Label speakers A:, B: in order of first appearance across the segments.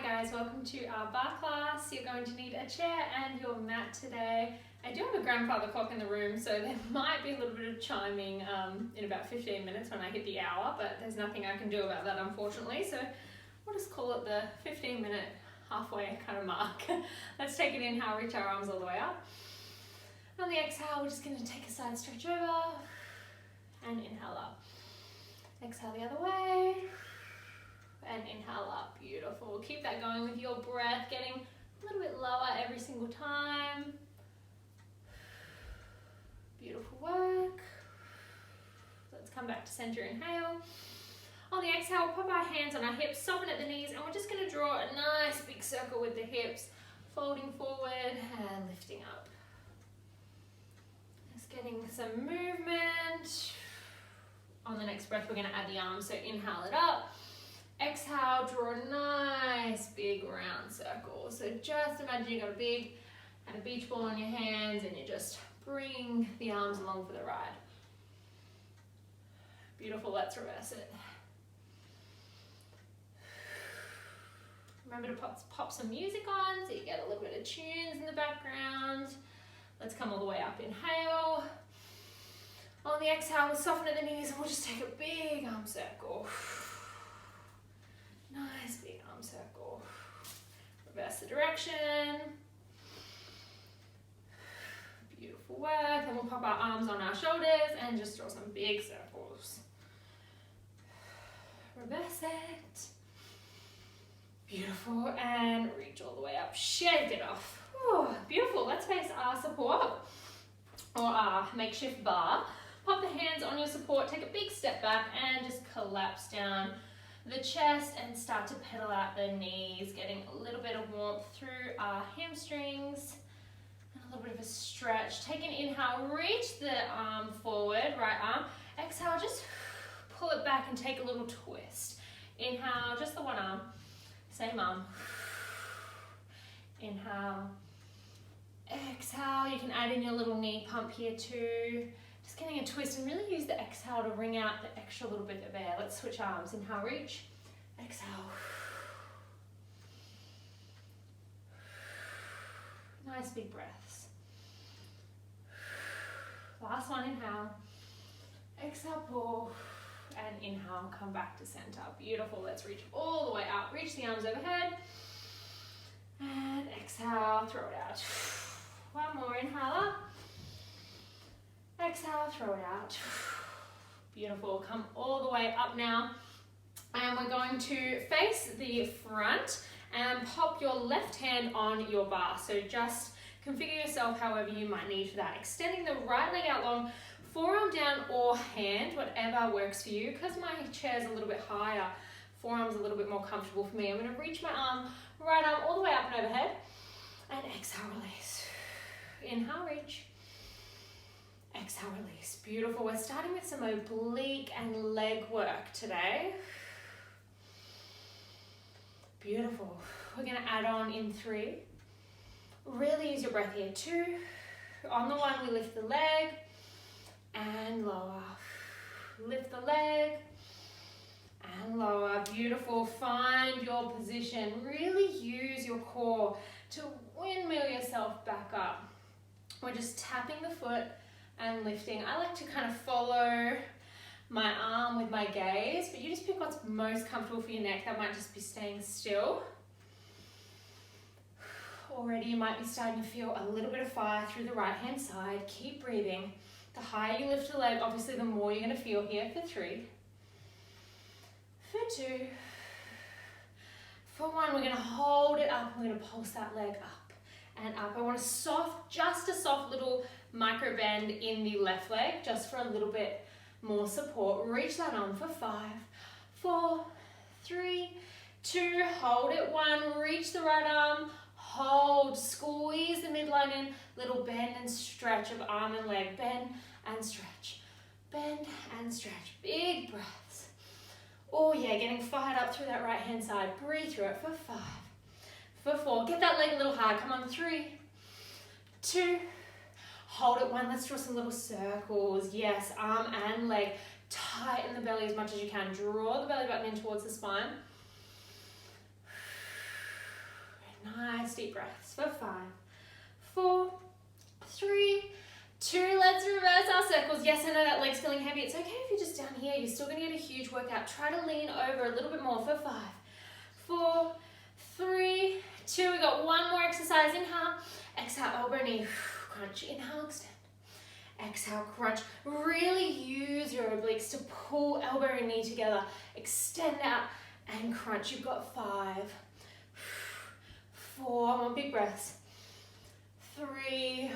A: guys, welcome to our bar class. You're going to need a chair and your mat today. I do have a grandfather clock in the room, so there might be a little bit of chiming in about 15 minutes when I hit the hour, but there's nothing I can do about that, unfortunately. So we'll just call it the 15-minute halfway kind of mark. Let's take an inhale, reach our arms all the way up. On the exhale, we're just going to take a side stretch over and inhale up. Exhale the other way and inhale up. Beautiful. Keep that going with your breath, getting a little bit lower every single time. Beautiful work. Let's come back to center, inhale. On the exhale, we'll pop our hands on our hips, soften at the knees, and we're just going to draw a nice big circle with the hips, folding forward and lifting up. Just getting some movement. On the next breath, we're going to add the arms, so inhale it up. Exhale, draw a nice big round circle. So just imagine you've got a big kind of beach ball on your hands and you just bring the arms along for the ride. Beautiful, let's reverse it. Remember to pop some music on so you get a little bit of tunes in the background. Let's come all the way up, inhale. On the exhale, we'll soften at the knees and we'll just take a big arm circle. Nice big arm circle. Reverse the direction. Beautiful work. And we'll pop our arms on our shoulders and just draw some big circles. Reverse it. Beautiful. And reach all the way up. Shake it off. Whew. Beautiful. Let's face our support or our makeshift bar. Pop the hands on your support. Take a big step back and just collapse down the chest and start to pedal out the knees, getting a little bit of warmth through our hamstrings and a little bit of a stretch. Take an inhale, reach the arm forward, right arm. Exhale, just pull it back and take a little twist. Inhale, just the one arm, same arm. Inhale, exhale. You can add in your little knee pump here too. Just getting a twist and really use the exhale to wring out the extra little bit of air. Let's switch arms. Inhale, reach. Exhale. Nice big breaths. Last one, inhale. Exhale, pull. And inhale, come back to center. Beautiful. Let's reach all the way up. Reach the arms overhead. And exhale, throw it out. One more, inhale up. Exhale, throw it out. Beautiful. Come all the way up now. And we're going to face the front and pop your left hand on your bar. So just configure yourself however you might need for that. Extending the right leg out long, forearm down or hand, whatever works for you. Because my chair's a little bit higher, forearm's a little bit more comfortable for me. I'm going to reach my right arm all the way up and overhead. And exhale, release. Inhale, reach. Exhale, release. Beautiful. We're starting with some oblique and leg work today. Beautiful. We're going to add on in 3. Really use your breath here. 2. On the 1, we lift the leg and lower. Lift the leg and lower. Beautiful. Find your position. Really use your core to windmill yourself back up. We're just tapping the foot and lifting. I like to kind of follow my arm with my gaze, but you just pick what's most comfortable for your neck. That might just be staying still. Already you might be starting to feel a little bit of fire through the right hand side. Keep breathing. The higher you lift the leg, obviously the more you're going to feel here. For 3. For 2. For 1, we're going to hold it up. We're going to pulse that leg up and up. I want just a soft little micro bend in the left leg, just for a little bit more support. Reach that arm for 5, 4, 3, 2, hold it. 1, reach the right arm, hold, squeeze the midline in, little bend and stretch of arm and leg, bend and stretch, bend and stretch. Big breaths. Oh yeah, getting fired up through that right hand side. Breathe through it for 5, for 4, get that leg a little high. Come on, 3, 2, hold it. 1, let's draw some little circles. Yes, arm and leg. Tighten the belly as much as you can. Draw the belly button in towards the spine. deep breaths for 5, 4, 3, 2. Let's reverse our circles. Yes, I know that leg's feeling heavy. It's okay if you're just down here. You're still going to get a huge workout. Try to lean over a little bit more for 5, 4, 3, 2. We got one more exercise. Inhale, exhale, elbow, knee, crunch. Inhale, extend. Exhale, crunch. Really use your obliques to pull elbow and knee together. Extend out and crunch. You've got 5, 4. More big breaths. 3,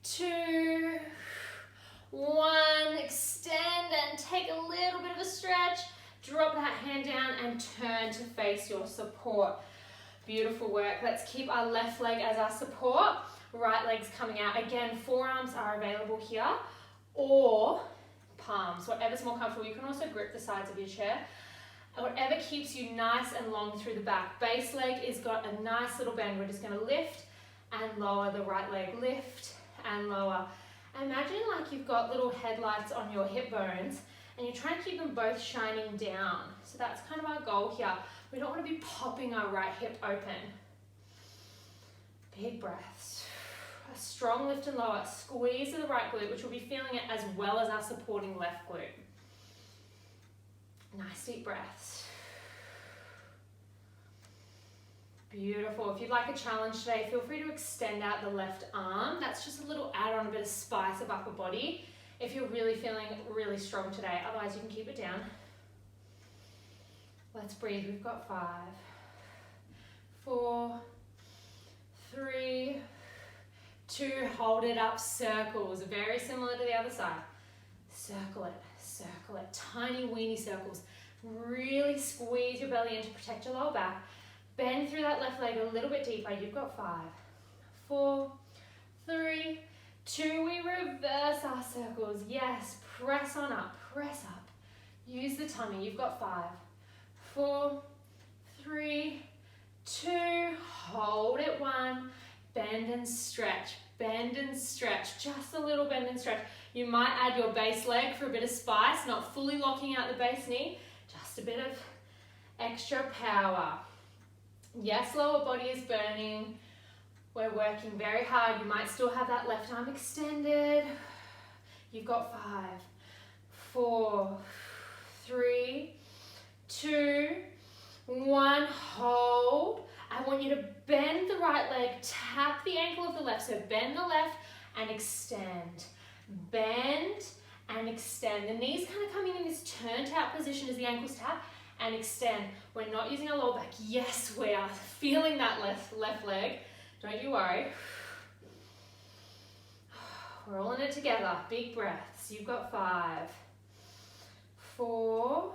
A: 2, 1. Extend and take a little bit of a stretch. Drop that hand down and turn to face your support. Beautiful work. Let's keep our left leg as our support. Right leg's coming out. Again, forearms are available here, or palms, whatever's more comfortable. You can also grip the sides of your chair. Whatever keeps you nice and long through the back. Base leg is got a nice little bend. We're just going to lift and lower the right leg. Lift and lower. Imagine like you've got little headlights on your hip bones and you're trying to keep them both shining down. So that's kind of our goal here. We don't want to be popping our right hip open. Big breaths. A strong lift and lower. Squeeze of the right glute, which we'll be feeling it as well as our supporting left glute. Nice deep breaths. Beautiful. If you'd like a challenge today, feel free to extend out the left arm. That's just a little add on, a bit of spice of upper body if you're really feeling really strong today. Otherwise, you can keep it down. Let's breathe. We've got 5, 4, 3, 2. Hold it up. Circles. Very similar to the other side. Circle it. Circle it. Tiny weeny circles. Really squeeze your belly in to protect your lower back. Bend through that left leg a little bit deeper. You've got 5, 4, 3, 2. We reverse our circles. Yes. Press on up. Press up. Use the tummy. You've got 5, 4, 3, 2. Hold it. 1. Bend and stretch. Bend and stretch. Just a little bend and stretch. You might add your base leg for a bit of spice, not fully locking out the base knee, just a bit of extra power. Yes, lower body is burning. We're working very hard. You might still have that left arm extended. You've got 5, 4, 3, 2, 1. Hold. I want you to bend the right leg, tap the ankle of the left. So bend the left and extend. Bend and extend. The knees kind of coming in this turned out position as the ankles tap and extend. We're not using our lower back. Yes, we are feeling that left leg. Don't you worry. We're all in it together. Big breaths. You've got 5, 4,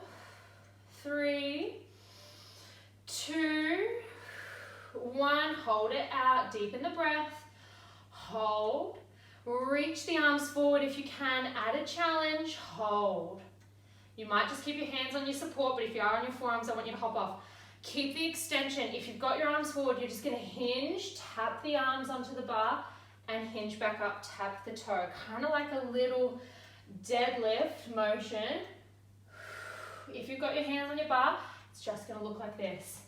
A: 3, 2, 1. Hold it out. Deepen the breath. Hold. Reach the arms forward if you can. Add a challenge. Hold. You might just keep your hands on your support, but if you are on your forearms, I want you to hop off. Keep the extension. If you've got your arms forward, you're just going to hinge, tap the arms onto the bar, and hinge back up, tap the toe. Kind of like a little deadlift motion. If you've got your hands on your bar, it's just going to look like this.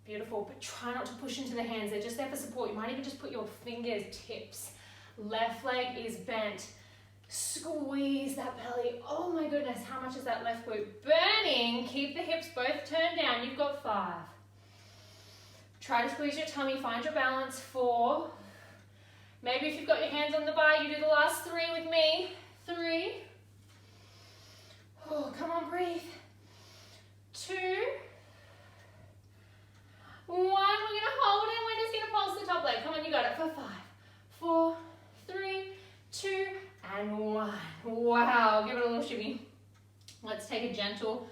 A: Beautiful, but try not to push into the hands. They're just there for support. You might even just put your fingertips. Left leg is bent. Squeeze that belly. Oh my goodness, how much is that left glute burning? Keep the hips both turned down. You've got 5. Try to squeeze your tummy. Find your balance. 4. Maybe if you've got your hands on the bar, you do the last 3 with me. 3. Oh, come on, breathe. 2. 1. We're going to hold it. We're just going to pulse the top leg. Come on, you got it. For 5, 4, 3, 2, and 1. Wow, give it a little shimmy. Let's take a gentle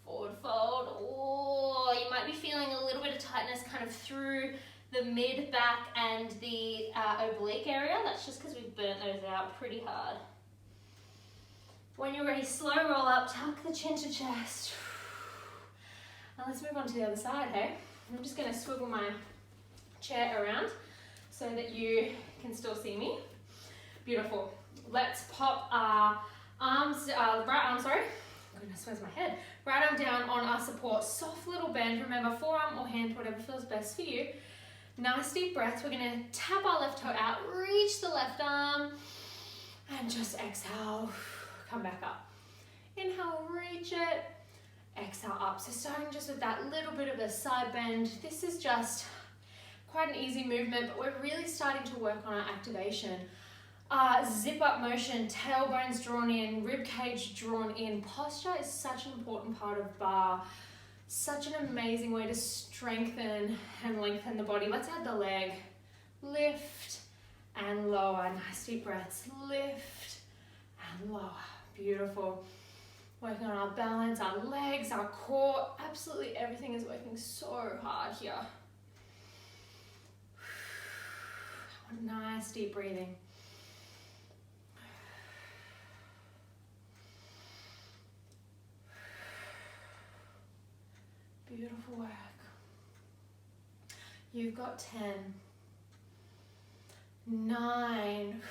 A: forward fold. Oh, you might be feeling a little bit of tightness kind of through the mid back and the oblique area. That's just because we've burnt those out pretty hard. When you're ready, slow roll up, tuck the chin to chest. Now let's move on to the other side, hey? I'm just going to swivel my chair around so that you can still see me. Beautiful. Let's pop our arms, right arm, goodness, where's my head? Right arm down on our support, soft little bend. Remember, forearm or hand, whatever feels best for you. Nice deep breaths. We're gonna tap our left toe out, reach the left arm, and just exhale, come back up. Inhale, reach it, exhale up. So starting just with that little bit of a side bend. This is just quite an easy movement, but we're really starting to work on our activation. Zip up motion, tailbones drawn in, rib cage drawn in. Posture is such an important part of barre. Such an amazing way to strengthen and lengthen the body. Let's add the leg. Lift and lower. Nice deep breaths. Lift and lower. Beautiful. Working on our balance, our legs, our core. Absolutely everything is working so hard here. Nice deep breathing. Beautiful work. You've got 10, 9,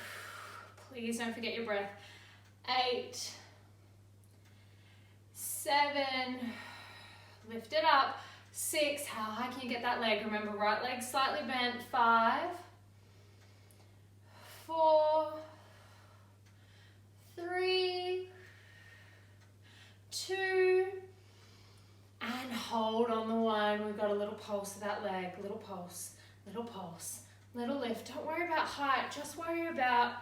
A: please don't forget your breath, 8, 7, lift it up, 6, how high can you get that leg? Remember, right leg slightly bent, 5, 4, 3, 2, and hold on the one. We've got a little pulse of that leg, little pulse, little lift. Don't worry about height, just worry about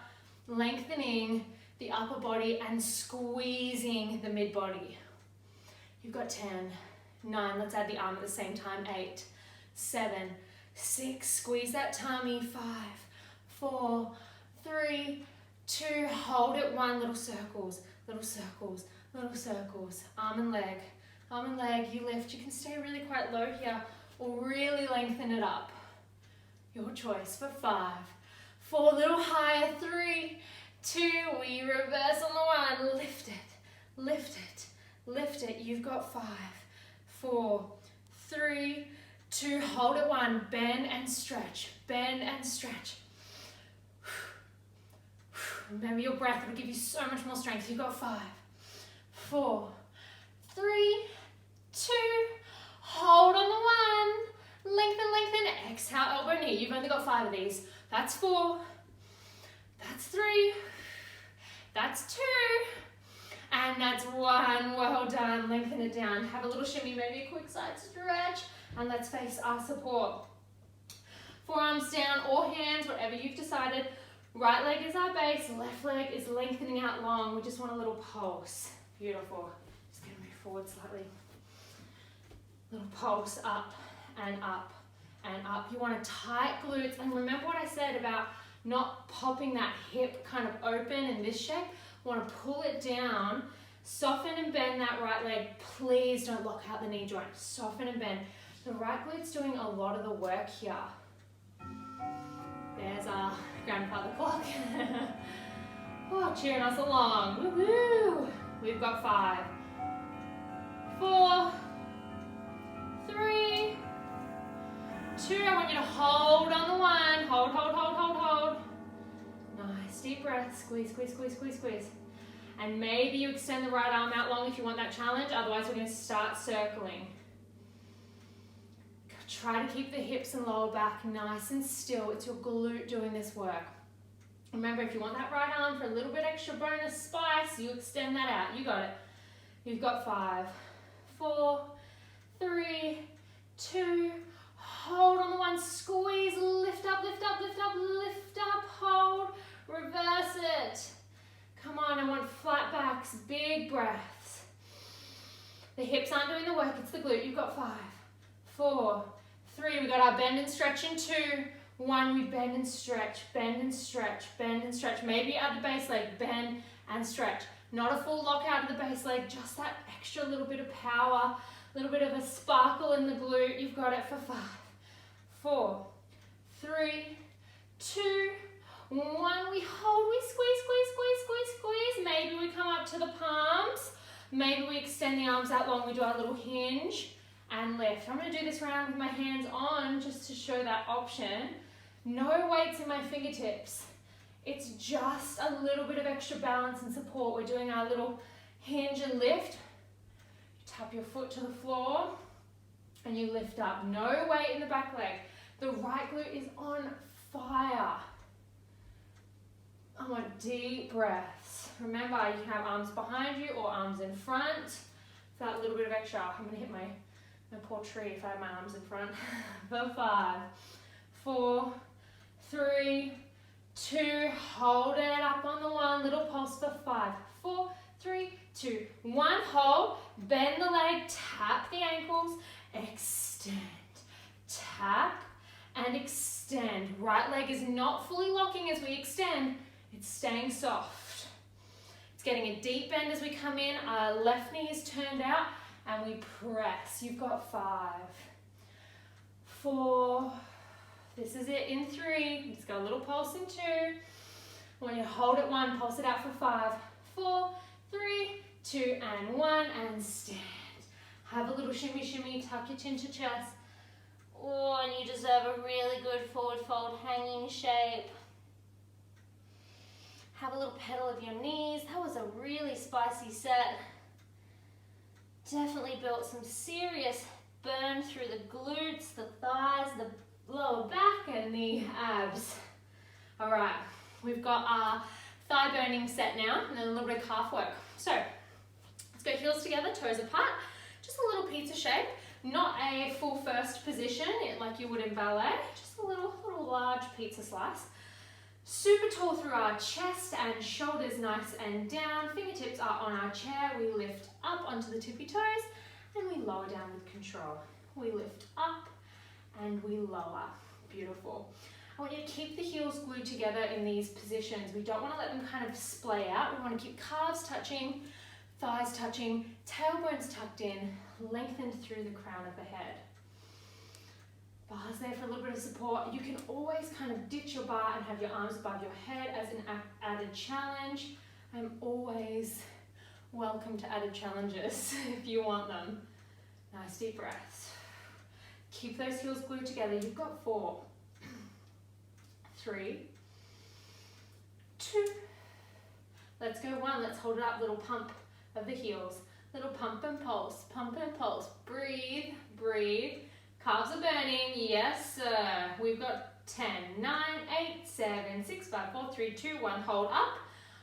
A: lengthening the upper body and squeezing the mid body. You've got 10, 9, let's add the arm at the same time, 8, 7, 6, squeeze that tummy, 5, 4, 3, 2, hold it, 1, little circles, arm and leg. Arm and leg, you lift. You can stay really quite low here or really lengthen it up. Your choice for 5, 4, a little higher, 3, 2, we reverse on the 1, lift it. You've got 5, 4, 3, 2, hold it, 1, bend and stretch. Remember your breath will give you so much more strength. You've got 5, 4, 3, 2, hold on the 1, lengthen, exhale, elbow knee. You've only got 5 of these. That's 4, that's 3, that's 2, and that's 1. Well done, lengthen it down. Have a little shimmy, maybe a quick side stretch, and let's face our support. Forearms down or hands, whatever you've decided. Right leg is our base, left leg is lengthening out long. We just want a little pulse. Beautiful. Just gonna move forward slightly. Little pulse up and up and up. You want to tight glutes, and remember what I said about not popping that hip kind of open in this shape. You want to pull it down, soften and bend that right leg. Please don't lock out the knee joint. Soften and bend. The right glute's doing a lot of the work here. There's our grandfather clock. Oh, cheering us along. Woohoo! We've got 5, 4, 3, 2. I want you to hold on the 1. Hold. Nice, deep breath. Squeeze. And maybe you extend the right arm out long if you want that challenge. Otherwise, we're going to start circling. Try to keep the hips and lower back nice and still. It's your glute doing this work. Remember, if you want that right arm for a little bit extra bonus spice, you extend that out. You got it. You've got 5, 4, 3, 2, hold on the 1, squeeze, lift up, hold, reverse it. Come on, I want flat backs, big breaths. The hips aren't doing the work, it's the glute. You've got 5, 4, 3, we got our bend and stretch in 2, 1, we bend and stretch. Maybe add the base leg, bend and stretch. Not a full lock out of the base leg, just that extra little bit of power, little bit of a sparkle in the glute. You've got it for 5, 4, 3, 2, 1. We hold, we squeeze. Maybe we come up to the palms. Maybe we extend the arms out long. We do our little hinge and lift. I'm going to do this round with my hands on just to show that option. No weights in my fingertips. It's just a little bit of extra balance and support. We're doing our little hinge and lift. Tap your foot to the floor and you lift up. No weight in the back leg. The right glute is on fire. I want deep breaths. Remember, you can have arms behind you or arms in front. For that little bit of extra, I'm going to hit my poor tree if I have my arms in front. For 5, 4, 3, 2, hold it up on the 1, little pulse for 5, 4, 3, 2, 1, hold, bend the leg, tap the ankles, extend, tap and extend. Right leg is not fully locking as we extend, it's staying soft. It's getting a deep bend as we come in, our left knee is turned out and we press. You've got 5, 4, this is it in 3, just got a little pulse in 2. I want you to hold it 1, pulse it out for 5, 4, 3, 2, and 1, and stand. Have a little shimmy, shimmy, tuck your chin to chest. Oh, and you deserve a really good forward fold hanging shape. Have a little pedal of your knees. That was a really spicy set. Definitely built some serious burn through the glutes, the thighs, the lower back, and the abs. All right, we've got our thigh burning set now, and then a little bit of calf work. So let's go heels together, toes apart, just a little pizza shape, not a full first position like you would in ballet, just a little large pizza slice. Super tall through our chest and shoulders nice and down, fingertips are on our chair, we lift up onto the tippy toes and we lower down with control. We lift up and we lower. Beautiful. I want you to keep the heels glued together in these positions. We don't want to let them kind of splay out. We want to keep calves touching, thighs touching, tailbones tucked in, lengthened through the crown of the head. Bars there for a little bit of support. You can always kind of ditch your bar and have your arms above your head as an added challenge. I'm always welcome to added challenges if you want them. Nice deep breaths. Keep those heels glued together. You've got 4, 3, 2. Let's go 1. Let's hold it up. Little pump of the heels. Little pump and pulse. Pump and pulse. Breathe. Breathe. Calves are burning. Yes, sir. We've got 10, 9, 8, 7, 6, 5, 4, 3, 2, 1. Hold up.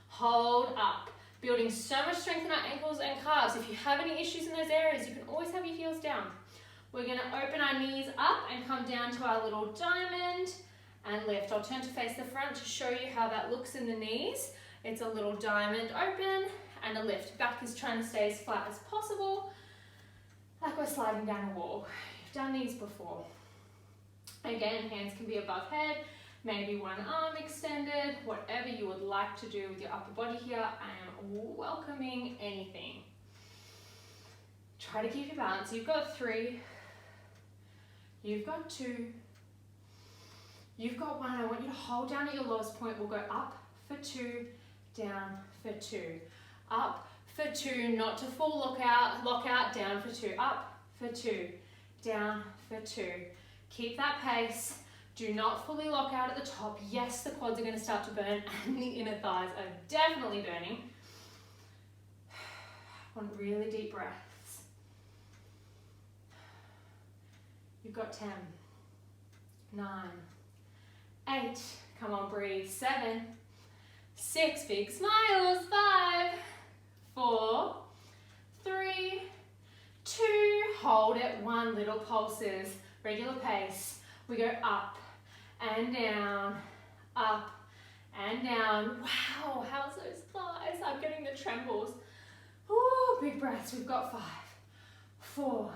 A: Hold up. Building so much strength in our ankles and calves. If you have any issues in those areas, you can always have your heels down. We're going to open our knees up and come down to our little diamond and lift. I'll turn to face the front to show you how that looks in the knees. It's a little diamond open and a lift. Back is trying to stay as flat as possible, like we're sliding down a wall. You've done these before. Again, hands can be above head, maybe one arm extended, whatever you would like to do with your upper body here. I am welcoming anything. Try to keep your balance. You've got 3, you've got 2, you've got 1. I want you to hold down at your lowest point. We'll go up for 2, down for 2, up for 2, not to full lock out, down for 2, up for 2, down for 2. Keep that pace. Do not fully lock out at the top. Yes, the quads are going to start to burn and the inner thighs are definitely burning. Want really deep breaths. You've got 10, 9, 8, come on, breathe, 7, 6, big smiles, 5, 4, 3, 2, hold it, 1, little pulses, regular pace. We go up and down, up and down. Wow, how's those thighs? I'm getting the trembles. Ooh, big breaths. We've got 5, 4,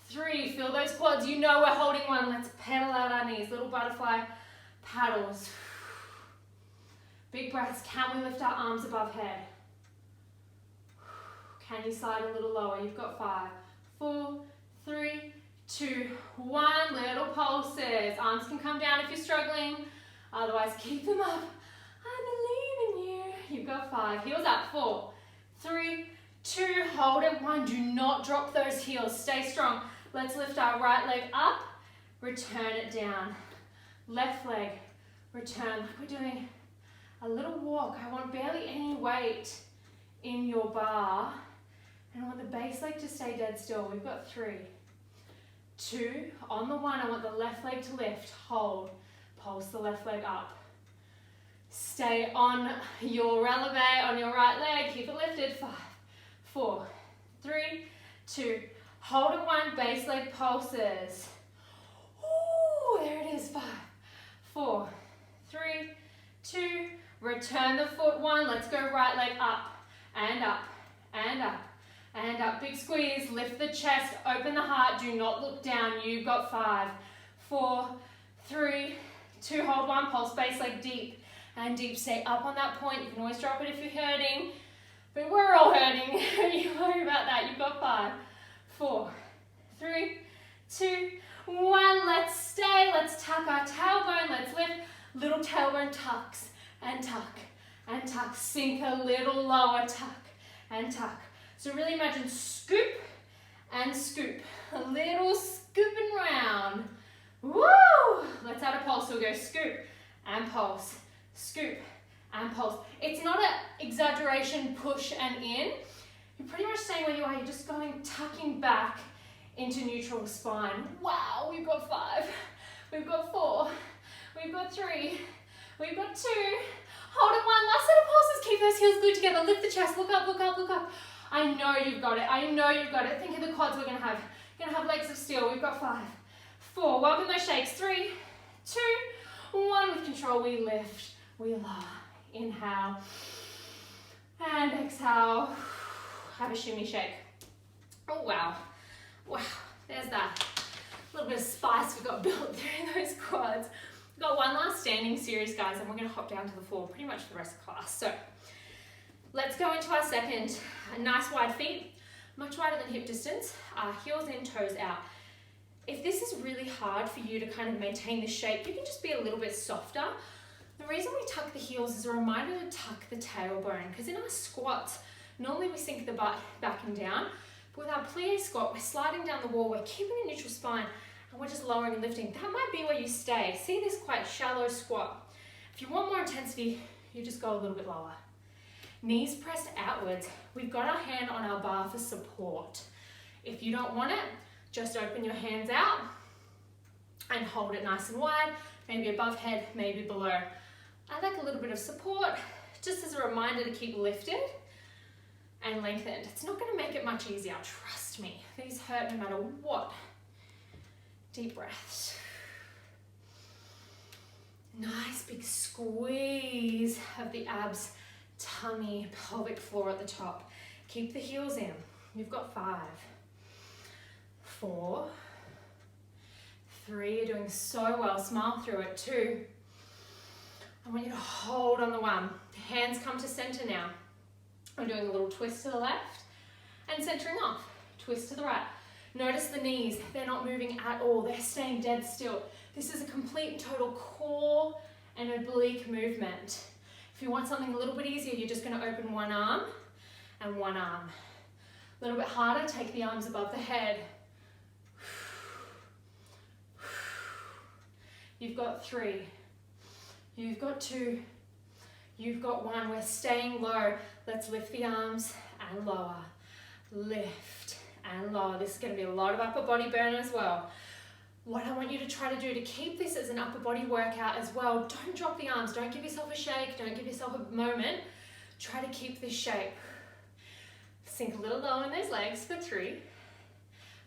A: 3. Feel those quads. You know we're holding 1. Let's pedal out our knees. Little butterfly paddles. Big breaths. Can we lift our arms above head? Can you slide a little lower? You've got 5, 4, 3, 2, 1. Little pulses. Arms can come down if you're struggling. Otherwise, keep them up. I believe in you. You've got 5. Heels up. 4, 3, 2. Hold it. 1. Do not drop those heels. Stay strong. Let's lift our right leg up. Return it down. Left leg. Return. Like we're doing a little walk. I want barely any weight in your bar. And I want the base leg to stay dead still. We've got 3, 2, on the 1, I want the left leg to lift, hold, pulse the left leg up. Stay on your releve, on your right leg, keep it lifted, 5, 4, 3, 2, hold at 1, base leg pulses. Ooh, there it is, 5, 4, 3, 2, return the foot 1, let's go right leg up, and up, and up, and up, big squeeze, lift the chest, open the heart, do not look down, you've got 5, 4, 3, 2, hold 1, pulse base leg deep, and deep, stay up on that point, you can always drop it if you're hurting, but we're all hurting, you worry about that, you've got 5, 4, 3, 2, 1, let's stay, let's tuck our tailbone, let's lift, little tailbone tucks, and tuck, and tuck, sink a little lower, tuck, and tuck. So really imagine scoop and scoop, a little scooping round. Woo! Let's add a pulse. So we'll go scoop and pulse, scoop and pulse. It's not an exaggeration, push and in. You're pretty much staying where you are. You're just going, tucking back into neutral spine. Wow, we've got 5, we've got 4, we've got 3, we've got 2. Hold it 1, last set of pulses. Keep those heels glued together. Lift the chest, look up, look up, look up. I know you've got it. I know you've got it. Think of the quads we're going to have. We're going to have legs of steel. We've got 5, 4. Welcome those shakes. 3, 2, 1. With control, we lift. We lower. Inhale. And exhale. Have a shimmy shake. Oh, wow. Wow. There's that. A little bit of spice we got built through those quads. We've got one last standing series, guys, and we're going to hop down to the floor pretty much for the rest of class. So let's go into our second. Nice wide feet, much wider than hip distance, heels in, toes out. If this is really hard for you to kind of maintain this shape, you can just be a little bit softer. The reason we tuck the heels is a reminder to tuck the tailbone, because in our squats, normally we sink the butt back and down, but with our plie squat, we're sliding down the wall, we're keeping a neutral spine, and we're just lowering and lifting. That might be where you stay. See this quite shallow squat. If you want more intensity, you just go a little bit lower. Knees pressed outwards. We've got our hand on our bar for support. If you don't want it, just open your hands out and hold it nice and wide, maybe above head, maybe below. I like a little bit of support, just as a reminder to keep lifted and lengthened. It's not going to make it much easier, trust me. These hurt no matter what. Deep breaths. Nice big squeeze of the abs, tummy, pelvic floor at the top. Keep the heels in. You've got 5, 4, 3. You're doing so well. Smile through it. 2. I want you to hold on the 1. Hands come to center now. I'm doing a little twist to the left and centering off. Twist to the right. Notice the knees. They're not moving at all. They're staying dead still. This is a complete and total core and oblique movement. If you want something a little bit easier, you're just going to open one arm and one arm. A little bit harder, take the arms above the head. You've got 3. You've got 2. You've got 1. We're staying low. Let's lift the arms and lower. Lift and lower. This is going to be a lot of upper body burn as well. What I want you to try to do to keep this as an upper body workout as well, don't drop the arms, don't give yourself a shake, don't give yourself a moment. Try to keep this shape. Sink a little lower in those legs for 3,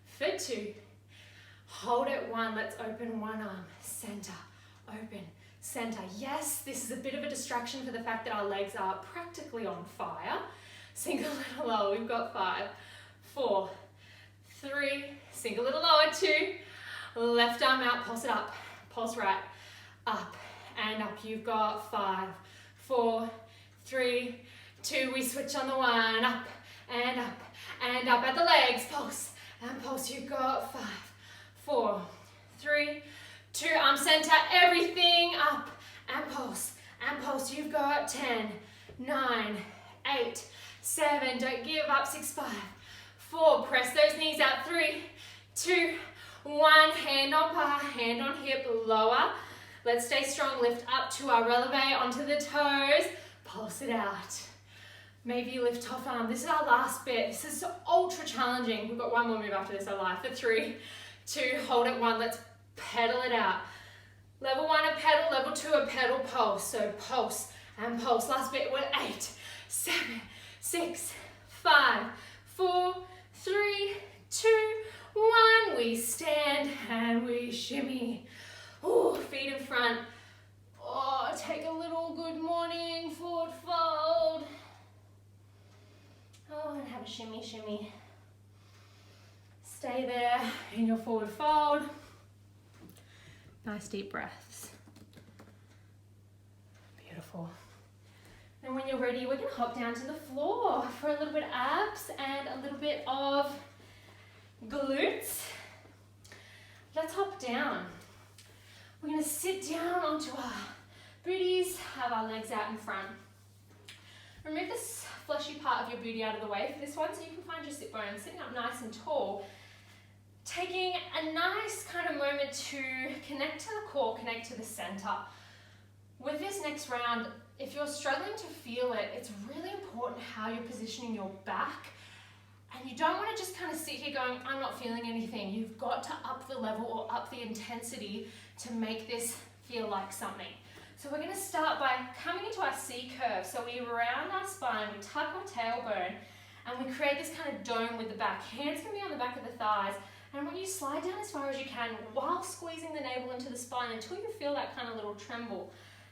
A: for 2. Hold it 1, let's open one arm, center, open, center. Yes, this is a bit of a distraction for the fact that our legs are practically on fire. Sink a little lower, we've got 5, 4, 3, sink a little lower, 2, left arm out, pulse it up, pulse right, up and up. You've got 5, 4, 3, 2, we switch on the 1, up and up and up at the legs, pulse and pulse. You've got 5, 4, 3, 2, arm center, everything up and pulse and pulse. You've got 10, 9, 8, 7, don't give up, 6, 5, 4, press those knees out, 3, 2, 1, hand on bar, hand on hip, lower. Let's stay strong, lift up to our releve, onto the toes, pulse it out. Maybe you lift off arm. This is our last bit. This is ultra challenging. We've got one more move after this, I lie. For 3, 2, hold it 1. Let's pedal it out. Level 1 a pedal, level 2 a pedal pulse. So pulse and pulse. Last bit, we're 8, 7, 6, 5, 4, 3, 2, 1. We stand and we shimmy. Ooh, feet in front. Oh, take a little good morning forward fold. Oh, and have a shimmy, shimmy. Stay there in your forward fold. Nice deep breaths. Beautiful. And when you're ready, we're going to hop down to the floor for a little bit of abs and a little bit of glutes. Let's hop down. We're going to sit down onto our booties, have our legs out in front. Remove this fleshy part of your booty out of the way for this one so you can find your sit bones, sitting up nice and tall. Taking a nice kind of moment to connect to the core, connect to the center. With this next round, if you're struggling to feel it, it's really important how you're positioning your back. And you don't want to just kind of sit here going, I'm not feeling anything. You've got to up the level or up the intensity to make this feel like something. So we're going to start by coming into our C curve. So we round our spine, we tuck our tailbone, and we create this kind of dome with the back. Hands can be on the back of the thighs. And when you slide down as far as you can while squeezing the navel into the spine until you feel that kind of little tremble.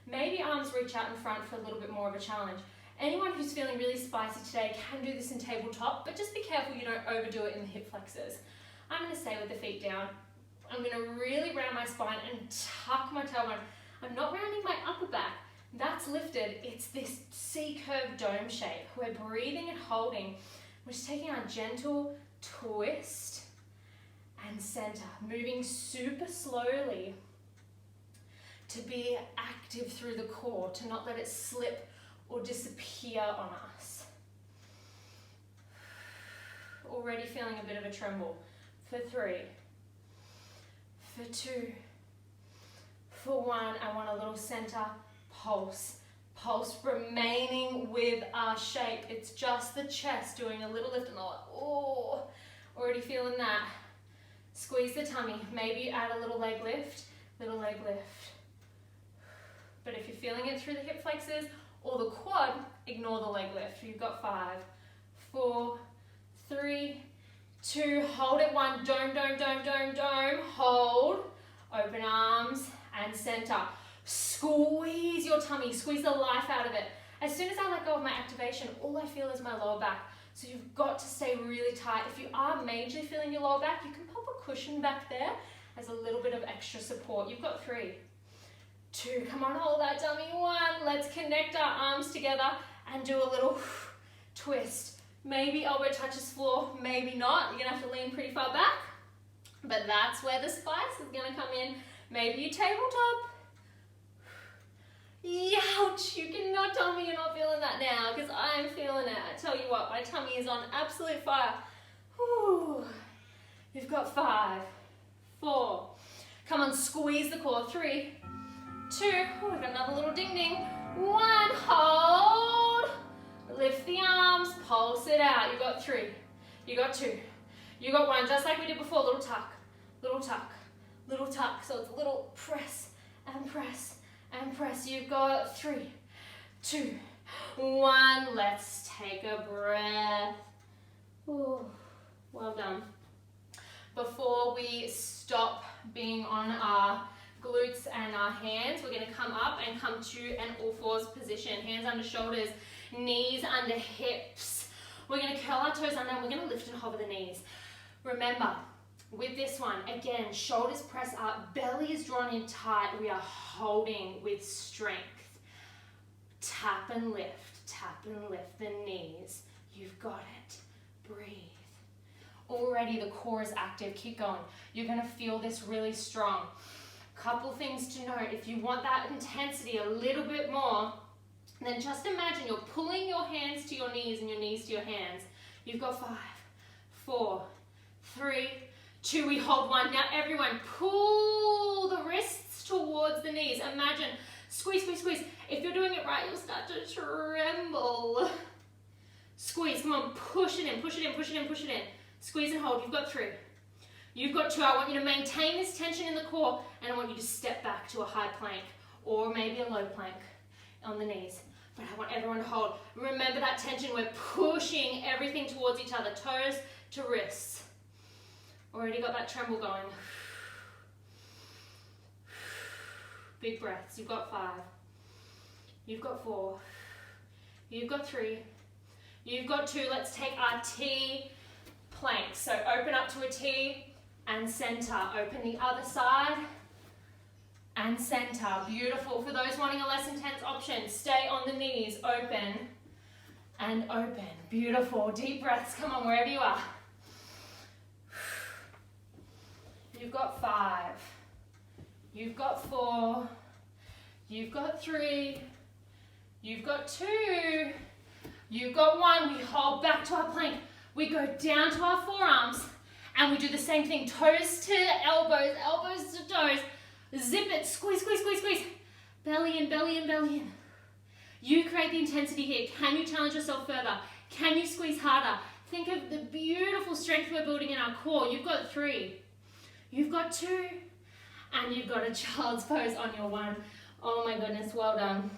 A: Maybe arms reach out in front for a little bit more of a challenge. Anyone who's feeling really spicy today can do this in tabletop, but just be careful you don't overdo it in the hip flexors. I'm going to stay with the feet down. I'm going to really round my spine and tuck my tailbone. I'm not rounding my upper back. That's lifted. It's this C-curve dome shape. We're breathing and holding. We're just taking our gentle twist and center, moving super slowly to be active through the core, to not let it slip or disappear on us. Already feeling a bit of a tremble. For 3, for 2, for 1, I want a little center pulse. Pulse remaining with our shape. It's just the chest doing a little lift and oh, already feeling that. Squeeze the tummy. Maybe add a little leg lift, little leg lift. But if you're feeling it through the hip flexors or the quad, ignore the leg lift. You've got 5, 4, 3, 2, hold it 1, dome, dome, dome, dome, dome, hold, open arms and center. Squeeze your tummy, squeeze the life out of it. As soon as I let go of my activation, all I feel is my lower back. So you've got to stay really tight. If you are majorly feeling your lower back, you can pop a cushion back there as a little bit of extra support. You've got 3, 2, come on, hold that tummy, 1. Let's connect our arms together and do a little twist. Maybe elbow touches floor, maybe not. You're gonna have to lean pretty far back, but that's where the spice is gonna come in. Maybe you tabletop. Youch, you cannot tell me you're not feeling that now, because I'm feeling it. I tell you what, my tummy is on absolute fire. Whew. You've got 5, 4. Come on, squeeze the core. 3, 2. Oh, we've got another little ding ding. 1, hold. Lift the arms, pulse it out. You got 3, you got 2, you got 1. Just like we did before, little tuck, little tuck, little tuck. So it's a little press and press and press. You've got 3, 2, 1. Let's take a breath. Ooh, well done. Before we stop being on our glutes and our hands, we're going to come up and come to an all fours position. Hands under shoulders, knees under hips. We're going to curl our toes under and we're going to lift and hover the knees. Remember, with this one, again, shoulders press up, belly is drawn in tight. We are holding with strength. Tap and lift the knees. You've got it. Breathe. Already the core is active. Keep going. You're going to feel this really strong. Couple things to note. If you want that intensity a little bit more, then just imagine you're pulling your hands to your knees and your knees to your hands. You've got 5, 4, 3, 2. We hold 1. Now everyone, pull the wrists towards the knees. Imagine, squeeze, squeeze, squeeze. If you're doing it right, you'll start to tremble. Squeeze, come on, push it in, push it in, push it in, push it in. Squeeze and hold, you've got 3. You've got 2. I want you to maintain this tension in the core, and I want you to step back to a high plank or maybe a low plank on the knees. But I want everyone to hold. Remember that tension, we're pushing everything towards each other, toes to wrists. Already got that tremble going. Big breaths, you've got 5. You've got 4. You've got 3. You've got 2. Let's take our T plank. So open up to a T and center. Open the other side and center. Beautiful. For those wanting a less intense option, stay on the knees. Open and open. Beautiful. Deep breaths. Come on, wherever you are. You've got 5. You've got 4. You've got 3. You've got 2. You've got 1. We hold back to our plank. We go down to our forearms and we do the same thing. Toes to elbows, elbows to toes. Zip it, squeeze, squeeze, squeeze, squeeze. Belly in, belly in, belly in. You create the intensity here. Can you challenge yourself further? Can you squeeze harder? Think of the beautiful strength we're building in our core. You've got 3. You've got 2. And you've got a child's pose on your 1. Oh my goodness, well done.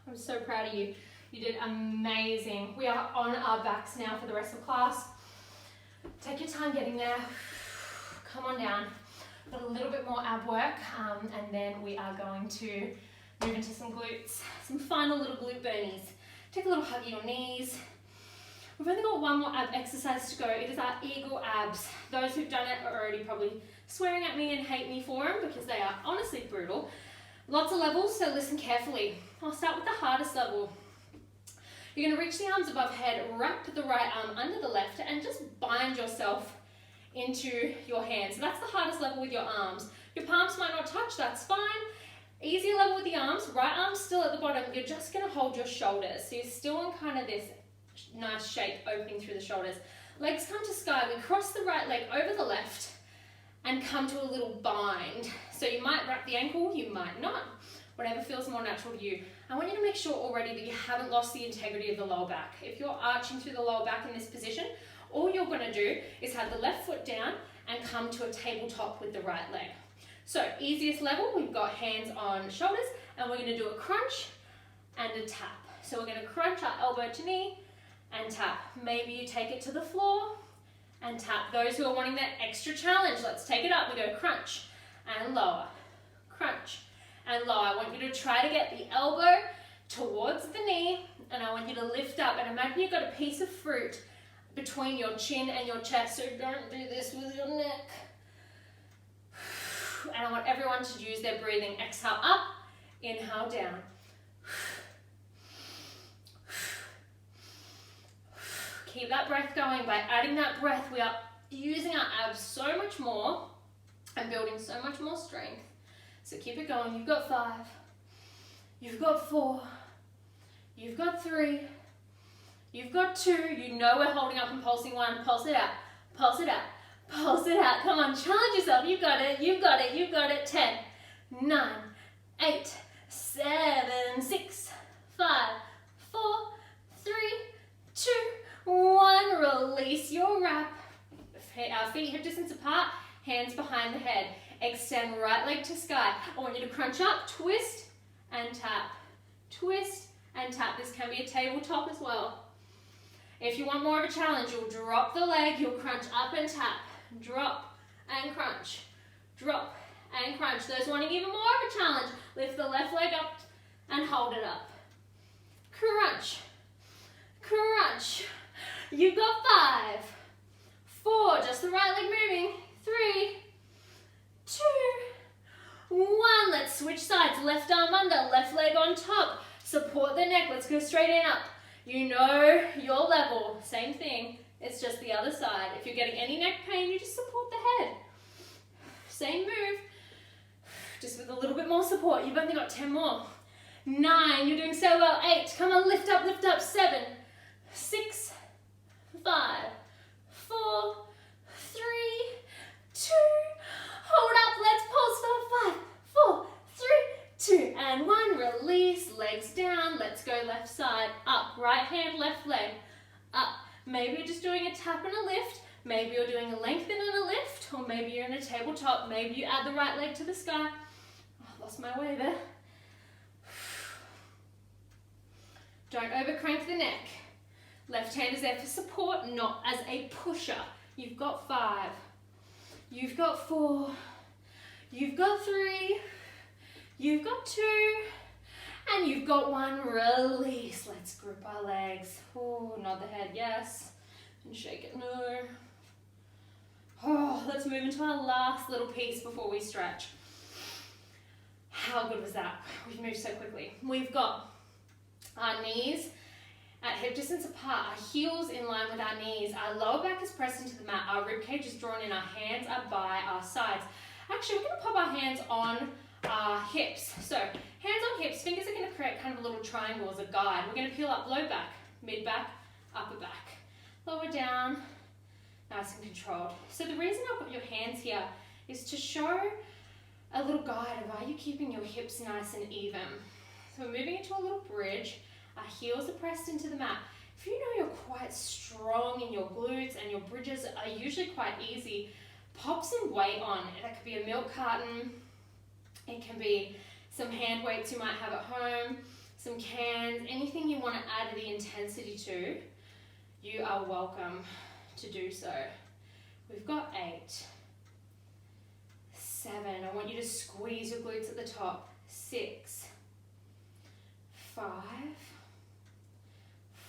A: I'm so proud of you. You did amazing. We are on our backs now for the rest of class. Take your time getting there. Come on down. Got a little bit more ab work, and then we are going to move into some glutes. Some final little glute burnies. Take a little hug at your knees. We've only got 1 more ab exercise to go. It is our eagle abs. Those who've done it are already probably swearing at me and hate me for them because they are honestly brutal. Lots of levels, so listen carefully. I'll start with the hardest level. You're going to reach the arms above head, wrap the right arm under the left, and just bind yourself into your hands. So that's the hardest level with your arms. Your palms might not touch, that's fine. Easier level with the arms, right arm still at the bottom. You're just going to hold your shoulders. So you're still in kind of this nice shape opening through the shoulders. Legs come to sky. We cross the right leg over the left and come to a little bind. So you might wrap the ankle, you might not. Whatever feels more natural to you. I want you to make sure already that you haven't lost the integrity of the lower back. If you're arching through the lower back in this position, all you're going to do is have the left foot down and come to a tabletop with the right leg. So easiest level, we've got hands on shoulders, and we're going to do a crunch and a tap. So we're going to crunch our elbow to knee and tap. Maybe you take it to the floor and tap. Those who are wanting that extra challenge, let's take it up. We go crunch and lower, crunch and lower. I want you to try to get the elbow towards the knee, and I want you to lift up, and imagine you've got a piece of fruit between your chin and your chest, so don't do this with your neck. And I want everyone to use their breathing. Exhale up, inhale down. Keep that breath going. By adding that breath, we are using our abs so much more and building so much more strength. So keep it going. You've got 5. You've got 4. You've got 3. You've got 2. You know we're holding up and pulsing 1. Pulse it out. Pulse it out. Pulse it out. Come on, challenge yourself. You've got it. You've got it. You've got it. 10, 9, 8, 7, 6, 5, 4, 3, 2, 1. Release your wrap. Our feet hip distance apart. Hands behind the head. Extend right leg to sky. I want you to crunch up, twist, and tap. Twist and tap. This can be a tabletop as well. If you want more of a challenge, you'll drop the leg, you'll crunch up and tap. Drop and crunch. Drop and crunch. Those wanting even more of a challenge, lift the left leg up and hold it up. Crunch. Crunch. You've got 5, 4, just the right leg moving. 3, 2, 1. Let's switch sides. Left arm under, left leg on top. Support the neck. Let's go straight in up. You know your level. Same thing. It's just the other side. If you're getting any neck pain, you just support the head. Same move. Just with a little bit more support. You've only got 10 more. 9. You're doing so well. 8. Come on, lift up, lift up. 7, 6, 5, 4, 3, 2. Hold up. Let's pulse stop. 5, 4, 3, 2, and 1. Release. Legs down. tap and a lift. Maybe you're doing a lengthen and a lift, or maybe you're in a tabletop. Maybe you add the right leg to the sky. Oh, I lost my way there. Don't over crank the neck. Left hand is there for support, not as a pusher. You've got 5. You've got 4. You've got 3. You've got 2. And you've got 1. Release. Let's group our legs. Oh, nod the head, yes. And shake it, no. Oh, let's move into our last little piece before we stretch. How good was that? We've moved so quickly. We've got our knees at hip distance apart, our heels in line with our knees, our lower back is pressed into the mat, our rib cage is drawn in, our hands are by our sides. Actually, we're going to pop our hands on our hips. So, hands on hips, fingers are going to create kind of a little triangle as a guide. We're going to peel up low back, mid back, upper back, lower down, nice and controlled. So the reason I've got your hands here is to show a little guide of, are you keeping your hips nice and even? So we're moving into a little bridge. Our heels are pressed into the mat. If you know you're quite strong in your glutes and your bridges are usually quite easy, pop some weight on. That could be a milk carton. It can be some hand weights you might have at home, some cans, anything you want to add the intensity to, you are welcome to do so. We've got 8, 7. I want you to squeeze your glutes at the top. 6, 5,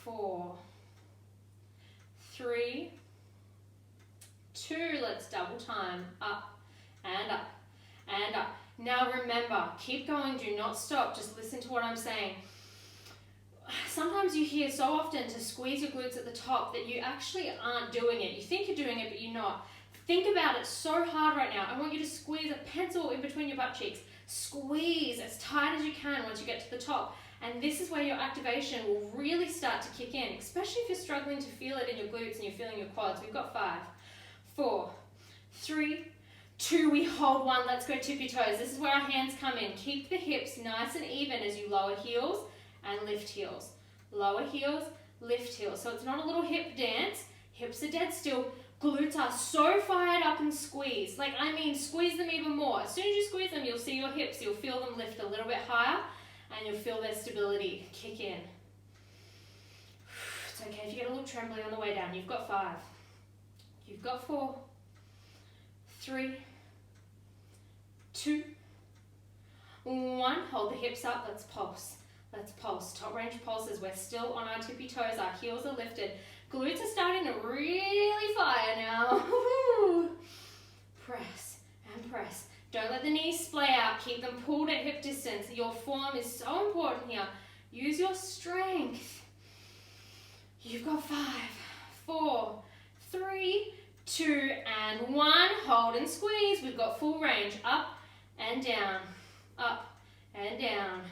A: 4, 3, 2. Let's double time. Up and up and up. Now remember, keep going, do not stop, just listen to what I'm saying. Sometimes you hear so often to squeeze your glutes at the top that you actually aren't doing it. You think you're doing it, but you're not. Think about it so hard right now. I want you to squeeze a pencil in between your butt cheeks. Squeeze as tight as you can once you get to the top. And this is where your activation will really start to kick in, especially if you're struggling to feel it in your glutes and you're feeling your quads. We've got 5, 4, 3, 2, we hold 1. Let's go tippy toes. This is where our hands come in. Keep the hips nice and even as you lower heels and lift heels. Lower heels, lift heels. So it's not a little hip dance. Hips are dead still. Glutes are so fired up and squeezed. Like, I mean, squeeze them even more. As soon as you squeeze them, you'll see your hips. You'll feel them lift a little bit higher and you'll feel their stability kick in. It's okay if you get a little trembly on the way down. You've got 5. You've got 4, 3, 2, 1. Hold the hips up. Let's pulse. Let's pulse. Top range pulses. We're still on our tippy toes. Our heels are lifted. Glutes are starting to really fire now. Press and press. Don't let the knees splay out. Keep them pulled at hip distance. Your form is so important here. Use your strength. You've got 5, 4, 3, 2, and 1. Hold and squeeze. We've got full range. Up and down. Up and down.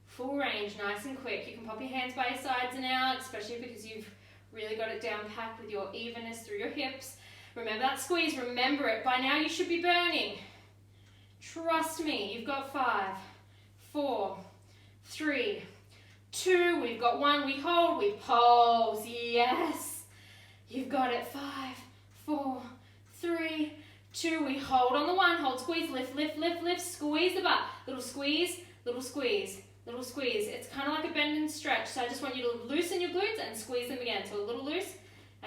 A: Full range, nice and quick. You can pop your hands by your sides and out, especially because you've really got it down packed with your evenness through your hips. Remember that squeeze. Remember it. By now you should be burning. Trust me. You've got 5, 4, 3, 2. We've got 1. We hold. We pulse. Yes. You've got it. 5, 4, 3, 2. We hold on the 1. Hold, squeeze, lift, lift, lift, lift. Squeeze the butt. Little squeeze, little squeeze, little squeeze. It's kind of like a bend and stretch. So I just want you to loosen your glutes and squeeze them again. So a little loose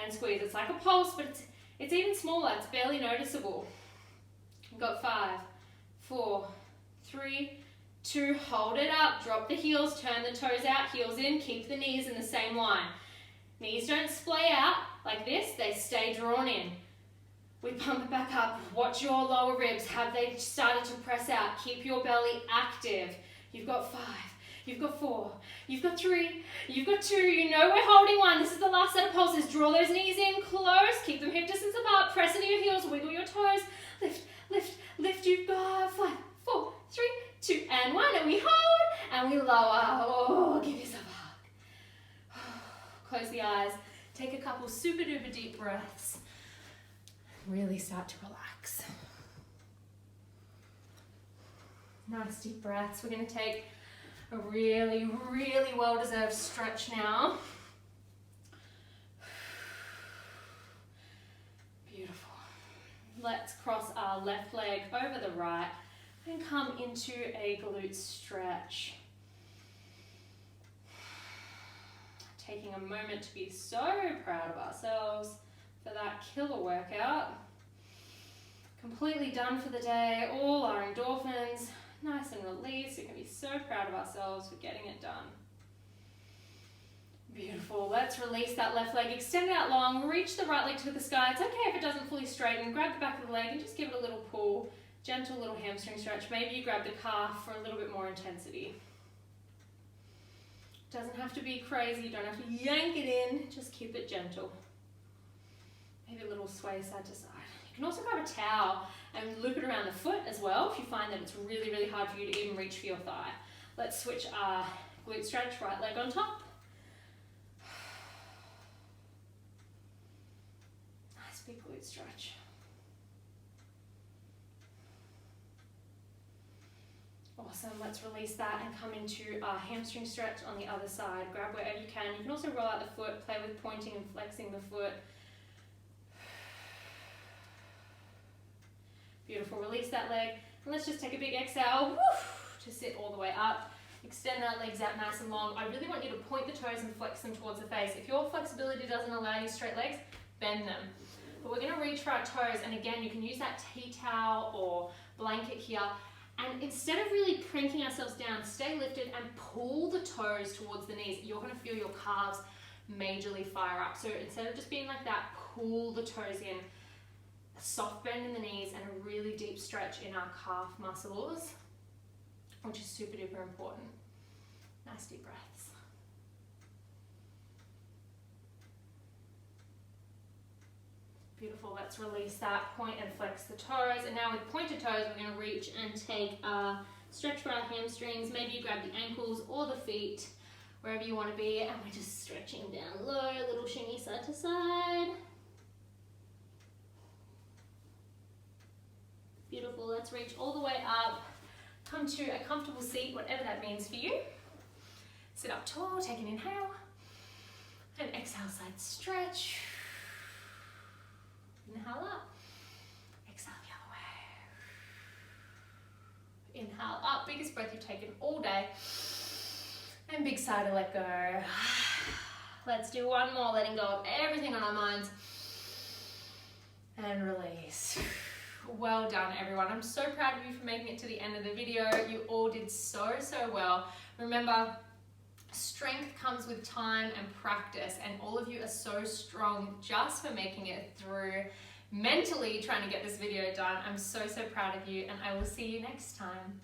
A: and squeeze. It's like a pulse, but it's even smaller. It's barely noticeable. You've got 5, 4, 3, 2. Hold it up. Drop the heels. Turn the toes out. Heels in. Keep the knees in the same line. Knees don't splay out like this. They stay drawn in. We pump it back up. Watch your lower ribs. Have they started to press out? Keep your belly active. You've got 5. You've got 4. You've got 3. You've got 2. You know we're holding 1. This is the last set of pulses. Draw those knees in close. Keep them hip distance apart. Press into your heels. Wiggle your toes. Lift, lift, lift. You've got 5, 4, 3, 2, and 1. And we hold and we lower. Oh, give yourself a hug. Close the eyes. Take a couple super duper deep breaths. Really start to relax. Nice deep breaths. We're going to take a really, really well-deserved stretch now. let's cross our left leg over the right and come into a glute stretch. Taking a moment to be so proud of ourselves for that killer workout. Completely done for the day, all our endorphins nice and released. We can be so proud of ourselves for getting it done. Beautiful. Let's release that left leg, extend it out long, reach the right leg to the sky. It's okay if it doesn't fully straighten. Grab the back of the leg and just give it a little pull. Gentle little hamstring stretch. Maybe you grab the calf for a little bit more intensity. Doesn't have to be crazy. You don't have to yank it in. Just keep it gentle. Maybe a little sway side to side. You can also grab a towel and loop it around the foot as well if you find that it's really, really hard for you to even reach for your thigh. Let's switch our glute stretch, right leg on top. Nice big glute stretch. Awesome, let's release that and come into our hamstring stretch on the other side. Grab wherever you can. You can also roll out the foot, play with pointing and flexing the foot. Beautiful, release that leg. And let's just take a big exhale, woof, to sit all the way up. Extend our legs out nice and long. I really want you to point the toes and flex them towards the face. If your flexibility doesn't allow you straight legs, bend them. But we're gonna reach for our toes, and again, you can use that tea towel or blanket here. And instead of really cranking ourselves down, stay lifted and pull the toes towards the knees. You're gonna feel your calves majorly fire up. So instead of just being like that, pull the toes in. A soft bend in the knees and a really deep stretch in our calf muscles, which is super duper important. Nice deep breaths. Beautiful, let's release that, point and flex the toes. And now with pointed toes, we're gonna reach and take a stretch for our hamstrings. Maybe you grab the ankles or the feet, wherever you wanna be. And we're just stretching down low, a little shinny side to side. Beautiful, let's reach all the way up. Come to a comfortable seat, whatever that means for you. Sit up tall, take an inhale. And exhale, side stretch. Inhale up, exhale the other way. Inhale up, biggest breath you've taken all day. And big sigh to let go. Let's do one more, letting go of everything on our minds. And release. Well done, everyone. I'm so proud of you for making it to the end of the video. You all did so, so well. Remember, strength comes with time and practice, and all of you are so strong just for making it through mentally trying to get this video done. I'm so, so proud of you, and I will see you next time.